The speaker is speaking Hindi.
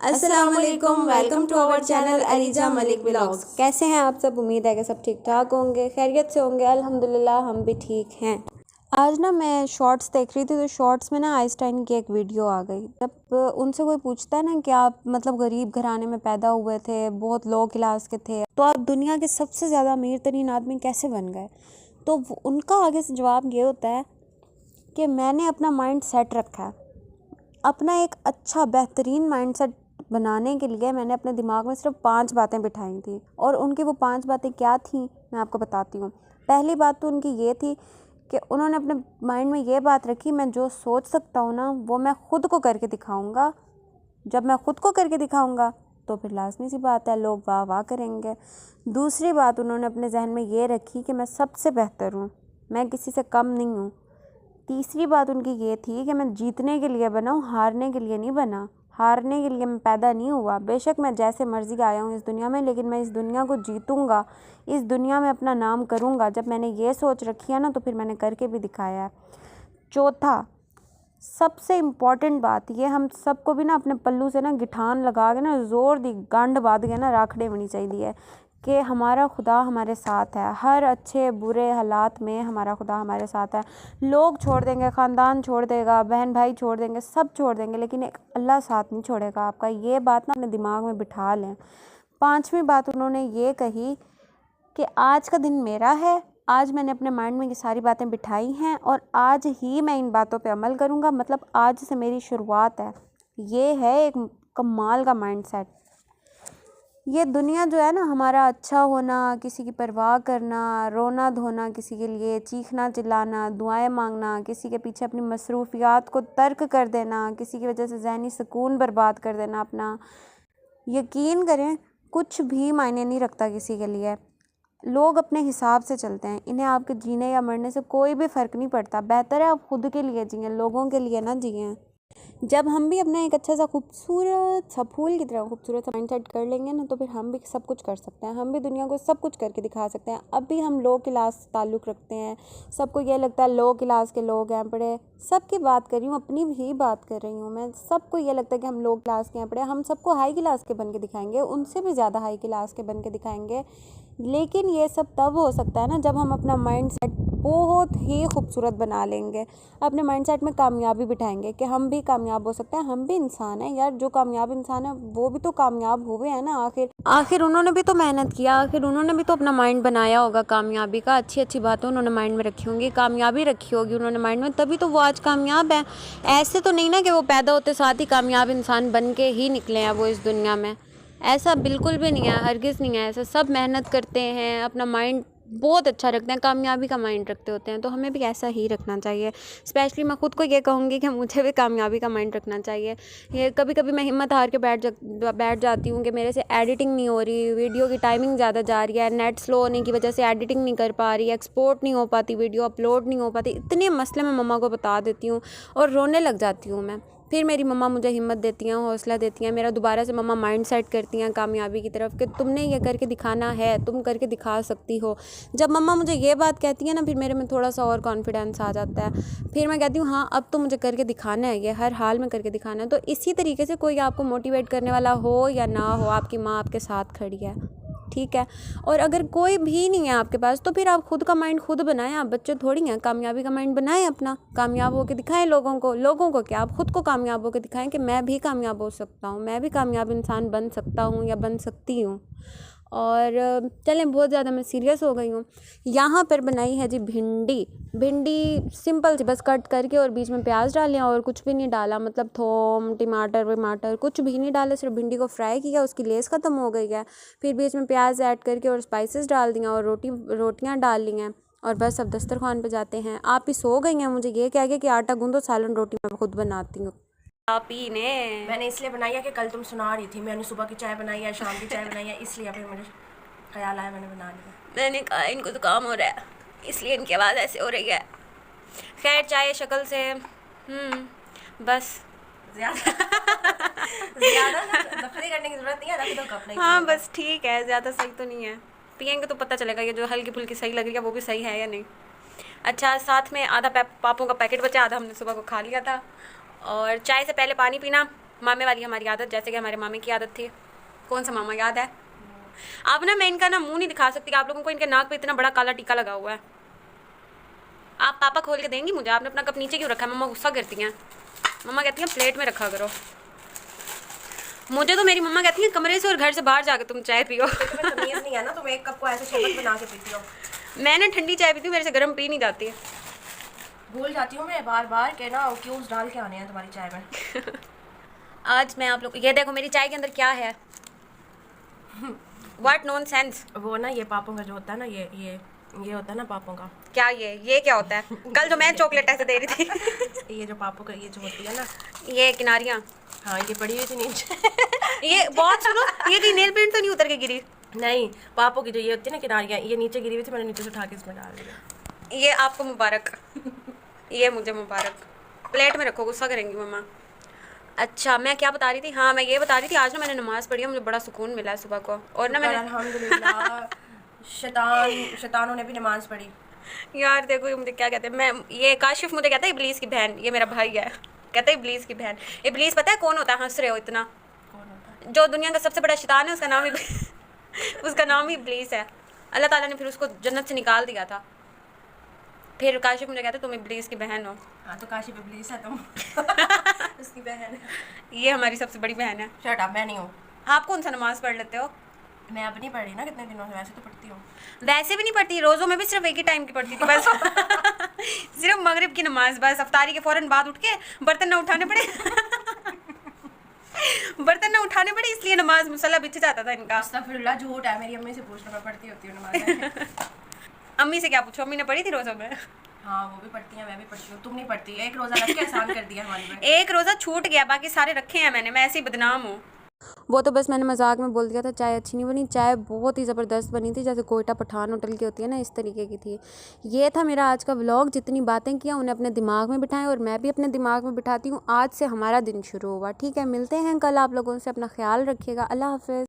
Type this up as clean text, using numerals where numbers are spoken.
अस्सलाम वालेकुम, welcome to our channel Areeja Malik vlogs. कैसे हैं आप सब? उम्मीद है कि सब ठीक ठाक होंगे, खैरियत से होंगे। अल्हम्दुलिल्लाह हम भी ठीक हैं। आज ना मैं शॉर्ट्स देख रही थी तो शॉर्ट्स में ना आइंस्टाइन की एक वीडियो आ गई। जब उनसे कोई पूछता है ना कि आप मतलब गरीब घराने में पैदा हुए थे, बहुत लो क्लास के थे, तो आप दुनिया के सबसे ज़्यादा अमीर तरीन आदमी कैसे बन गए, तो उनका आगे से जवाब ये होता है कि मैंने अपना माइंड सेट रखा है। अपना एक अच्छा बेहतरीन माइंड सेट बनाने के लिए मैंने अपने दिमाग में सिर्फ 5 बातें बिठाई थी, और उनकी वो 5 बातें क्या थी मैं आपको बताती हूँ। पहली बात तो उनकी ये थी कि उन्होंने अपने माइंड में ये बात रखी, मैं जो सोच सकता हूँ ना वो मैं ख़ुद को करके दिखाऊँगा। जब मैं ख़ुद को करके दिखाऊँगा तो फिर लाज़मी सी बात है लोग वाह वाह करेंगे। दूसरी बात उन्होंने अपने जहन में ये रखी कि मैं सबसे बेहतर हूँ, मैं किसी से कम नहीं हूँ। तीसरी बात उनकी ये थी कि मैं जीतने के लिए बना हूँ, हारने के लिए नहीं बना। हारने के लिए मैं पैदा नहीं हुआ। बेशक मैं जैसे मर्ज़ी आया हूँ इस दुनिया में, लेकिन मैं इस दुनिया को जीतूँगा, इस दुनिया में अपना नाम करूँगा। जब मैंने ये सोच रखी है ना तो फिर मैंने करके भी दिखाया है। चौथा, सबसे इम्पॉर्टेंट बात ये, हम सबको भी ना अपने पल्लू से ना गिठान लगा के ना ज़ोर दी गांड बांध के ना राखड़े होनी चाहिए कि हमारा खुदा हमारे साथ है। हर अच्छे बुरे हालात में हमारा खुदा हमारे साथ है। लोग छोड़ देंगे, ख़ानदान छोड़ देगा, बहन भाई छोड़ देंगे, सब छोड़ देंगे, लेकिन एक अल्लाह साथ नहीं छोड़ेगा आपका। ये बात ना अपने दिमाग में बिठा लें। 5वीं बात उन्होंने ये कही कि आज का दिन मेरा है, आज मैंने अपने माइंड में ये सारी बातें बिठाई हैं और आज ही मैं इन बातों पे अमल करूँगा। मतलब आज से मेरी शुरुआत है। ये है एक कमाल का माइंड सेट। ये दुनिया जो है ना, हमारा अच्छा होना, किसी की परवाह करना, रोना धोना किसी के लिए, चीखना चिल्लाना, दुआएं मांगना, किसी के पीछे अपनी मसरूफियात को तर्क कर देना, किसी की वजह से ज़हनी सुकून बर्बाद कर देना अपना, यकीन करें कुछ भी मायने नहीं रखता किसी के लिए। लोग अपने हिसाब से चलते हैं, इन्हें आपके जीने या मरने से कोई भी फ़र्क नहीं पड़ता। बेहतर है आप खुद के लिए जिएं, लोगों के लिए ना जिएं। जब हम भी अपना एक अच्छा सा खूबसूरत सा फूल की तरह खूबसूरत सा माइंड सेट कर लेंगे ना तो फिर हम भी सब कुछ कर सकते हैं। हम भी दुनिया को सब कुछ करके दिखा सकते हैं। अब भी हम लो क्लास से ताल्लुक़ रखते हैं, सबको ये लगता है लो क्लास के लोग हैं पढ़े। सबकी बात कर रही हूँ, अपनी भी बात कर रही हूँ मैं। सबको ये लगता है कि हम लो क्लास के हैं पढ़े, हम सबको हाई क्लास के बन के दिखाएंगे, उनसे भी ज़्यादा हाई क्लास के बन के दिखाएंगे। लेकिन ये सब तब हो सकता है ना जब हम अपना माइंड सेट बहुत ही खूबसूरत बना लेंगे, अपने माइंड सेट में कामयाबी बिठाएंगे कि हम भी कामयाब हो सकते हैं, हम भी इंसान हैं यार। जो कामयाब इंसान है वो भी तो कामयाब हुए हैं ना। आखिर उन्होंने भी तो मेहनत किया, आखिर उन्होंने भी तो अपना माइंड बनाया होगा कामयाबी का। अच्छी अच्छी बातें उन्होंने माइंड में रखी होंगी, कामयाबी रखी होगी उन्होंने माइंड में, तभी तो वो आज कामयाब है। ऐसे तो नहीं ना कि वो पैदा होते साथ ही कामयाब इंसान बन के ही निकले हैं वो इस दुनिया में। ऐसा बिल्कुल भी नहीं है, हरगिज़ नहीं है ऐसा। सब मेहनत करते हैं, अपना माइंड बहुत अच्छा रखते हैं, कामयाबी का माइंड रखते होते हैं। तो हमें भी ऐसा ही रखना चाहिए। स्पेशली मैं ख़ुद को ये कहूँगी कि मुझे भी कामयाबी का माइंड रखना चाहिए। ये कभी कभी मैं हिम्मत हार के बैठ जाती हूँ कि मेरे से एडिटिंग नहीं हो रही, वीडियो की टाइमिंग ज़्यादा जा रही है, नेट स्लो होने की वजह से एडिटिंग नहीं कर पा रही, एक्सपोर्ट नहीं हो पाती, वीडियो अपलोड नहीं हो पाती। इतने मसले मैं मम्मा को बता देती हूँ और रोने लग जाती हूँ मैं। फिर मेरी मम्मा मुझे हिम्मत देती हैं, हौसला देती हैं, मेरा दोबारा से मम्मा माइंड सेट करती हैं कामयाबी की तरफ कि तुमने ये करके दिखाना है, तुम करके दिखा सकती हो। जब मम्मा मुझे ये बात कहती है ना फिर मेरे में थोड़ा सा और कॉन्फिडेंस आ जाता है। फिर मैं कहती हूँ हाँ अब तो मुझे करके दिखाना है, ये हर हाल में करके दिखाना है। तो इसी तरीके से कोई आपको मोटिवेट करने वाला हो या ना हो, आपकी माँ आपके साथ खड़ी है, ठीक है। और अगर कोई भी नहीं है आपके पास तो फिर आप खुद का माइंड खुद बनाएं। आप बच्चे थोड़ी हैं, कामयाबी का माइंड बनाएं अपना, कामयाब होकर दिखाएं लोगों को। लोगों को क्या, आप खुद को कामयाब होकर दिखाएं कि मैं भी कामयाब हो सकता हूँ, मैं भी कामयाब इंसान बन सकता हूँ या बन सकती हूँ। और चलें बहुत ज़्यादा मैं सीरियस हो गई हूँ। यहाँ पर बनाई है जी भिंडी। भिंडी सिंपल सी बस कट करके और बीच में प्याज डालें और कुछ भी नहीं डाला, मतलब थोम टमाटर कुछ भी नहीं डाला, सिर्फ भिंडी को फ्राई किया, उसकी लेस ख़त्म हो गई है। फिर बीच में प्याज ऐड करके और स्पाइसेस डाल दिया और रोटियाँ डाल ली हैं और बस अब दस्तरखान पे जाते हैं। आप ही सो गई हैं मुझे ये कह के कि आटा गूंदो, सालन रोटी मैं खुद बनाती हूँ। आप ही ने मैंने इसलिए बनाई है कि कल तुम सुना रही थी मैंने सुबह की चाय बनाई है, शाम की चाय बनाई है, इसलिए फिर मुझे ख्याल आया मैंने बना लिया। मैंने कहा इनको तो काम हो रहा है इसलिए इनकी आवाज़ ऐसे हो रही है। खैर चाय शक्ल से बस ज़्यादा ज़्यादा नखरे करने की ज़रूरत नहीं है, रख दो कप नहीं। हाँ बस ठीक है, ज़्यादा सही तो नहीं है। पियेंगे तो पता चलेगा ये जो हल्की फुल्की सही लग रही है वो भी सही है या नहीं। अच्छा साथ में आधा पापों का पैकेट बचा, आधा हमने सुबह को खा लिया था। और चाय से पहले पानी पीना मामे वाली हमारी आदत, जैसे कि हमारे मामे की आदत थी। कौन सा मामा याद है? अब ना मैं इनका ना मुंह नहीं दिखा सकती, आप लोगों को इनके नाक पे इतना बड़ा काला टीका लगा हुआ है। आप पापा खोल के देंगी मुझे? आपने अपना कप नीचे क्यों रखा है? मम्मा गुस्सा करती हैं। मम्मा कहती हैं प्लेट में रखा करो। मुझे तो मेरी मम्मा कहती है कमरे से और घर से बाहर जाकर तुम चाय पियो। तुम्हें तमीज़ नहीं है ना, तुम एक कप को ऐसे शरबत बना के पीती हो। मैंने ठंडी चाय पीती हूँ, मेरे से गर्म पी नहीं जाती। भूल जाती हूँ मैं बार बार के ना क्यूज डाल के आने हैं तुम्हारी चाय में। आज मैं आप लोग, ये देखो मेरी चाय के अंदर क्या है। What nonsense. वो ना ये पापों का जो होता है ना, ये होता है ना पापों का। क्या ये क्या होता है? कल जो मैं चॉकलेट ऐसे दे रही थी। ये जो पापों का ये जो होती है ना, ये किनारियाँ, हाँ ये पड़ी हुई थी नीचे। ये बहुत सुनो, ये कहीं नेल पेंट तो नहीं उतर के गिरी? नहीं, पापों की जो ये होती है ना किनारियाँ, ये नीचे गिरी हुई थी, मैंने नीचे से उठा के इसमें डाल दिया। ये आपको मुबारक। ये मुझे मुबारक। प्लेट में रखो, गुस्सा करेंगी मम्मा। अच्छा मैं क्या बता रही थी? हाँ मैं ये बता रही थी, आज ना मैंने नमाज़ पढ़ी है, मुझे बड़ा सुकून मिला है सुबह को। और ना मैंने अल्हम्दुलिल्लाह शैतानों ने भी नमाज पढ़ी। यार देखो ये मुझे क्या कहते हैं, मैं ये काशिफ मुझे कहता है इब्लीस की बहन, ये मेरा भाई है, कहता है इब्लीस की बहन। इब्लीस पता है कौन होता है? हंस रहे हो इतना। कौन होता है? जो दुनिया का सबसे बड़ा शैतान है, उसका नाम ही उसका नाम ही इब्लीस है। अल्लाह ताला ने फिर उसको जन्नत से निकाल दिया था। फिर काशिफ मुझे कहता है तुम इब्लीस की बहन हो। हाँ तो काशिफ इब्लीस है तुम। उसकी बहन है। ये हमारी सबसे बड़ी बहन है। शट अप, मैं नहीं हूँ। आप कौन सा नमाज पढ़ लेते हो? मैं अब नहीं पढ़ी ना कितने दिनों से, वैसे तो पढ़ती हूँ। वैसे भी नहीं पढ़ती, रोज़ों में भी सिर्फ एक ही टाइम की पढ़ती थी बस। सिर्फ मगरिब की नमाज, बस अफ्तारी के फ़ौरन बाद उठ के बर्तन ना उठाने पड़े। बर्तन ना उठाने पड़े, इसलिए नमाज मुसल्ला बिछ जाता था इनका। अस्तगफिरुल्लाह, झूठ है, मेरी अम्मी से पूछना, मैं पढ़ती होती हूँ नमाज। अम्मी से क्या पूछो, अम्मी ने पढ़ी थी रोज़ों में। हाँ वो भी पढ़ती हैं, मैं भी पढ़ती हूँ, तुम नहीं पढ़ती। एक रोज़ा रख के एहसान कर दिया हमारे पे। एक रोज़ा छूट गया, बाकी सारे रखे हैं मैंने, मैं ऐसे ही बदनाम हूँ। वो तो बस मैंने मजाक में बोल दिया था। चाय अच्छी नहीं बनी, चाय बहुत ही ज़बरदस्त बनी थी, जैसे कोयटा पठान होटल की होती है ना, इस तरीके की थी। ये था मेरा आज का व्लॉग। जितनी बातें किया उन्हें अपने दिमाग में बिठाएं, और मैं भी अपने दिमाग में बिठाती हूँ। आज से हमारा दिन शुरू हुआ, ठीक है? मिलते हैं कल, आप लोगों से अपना ख्याल रखिएगा। अल्लाह हाफ़िज़।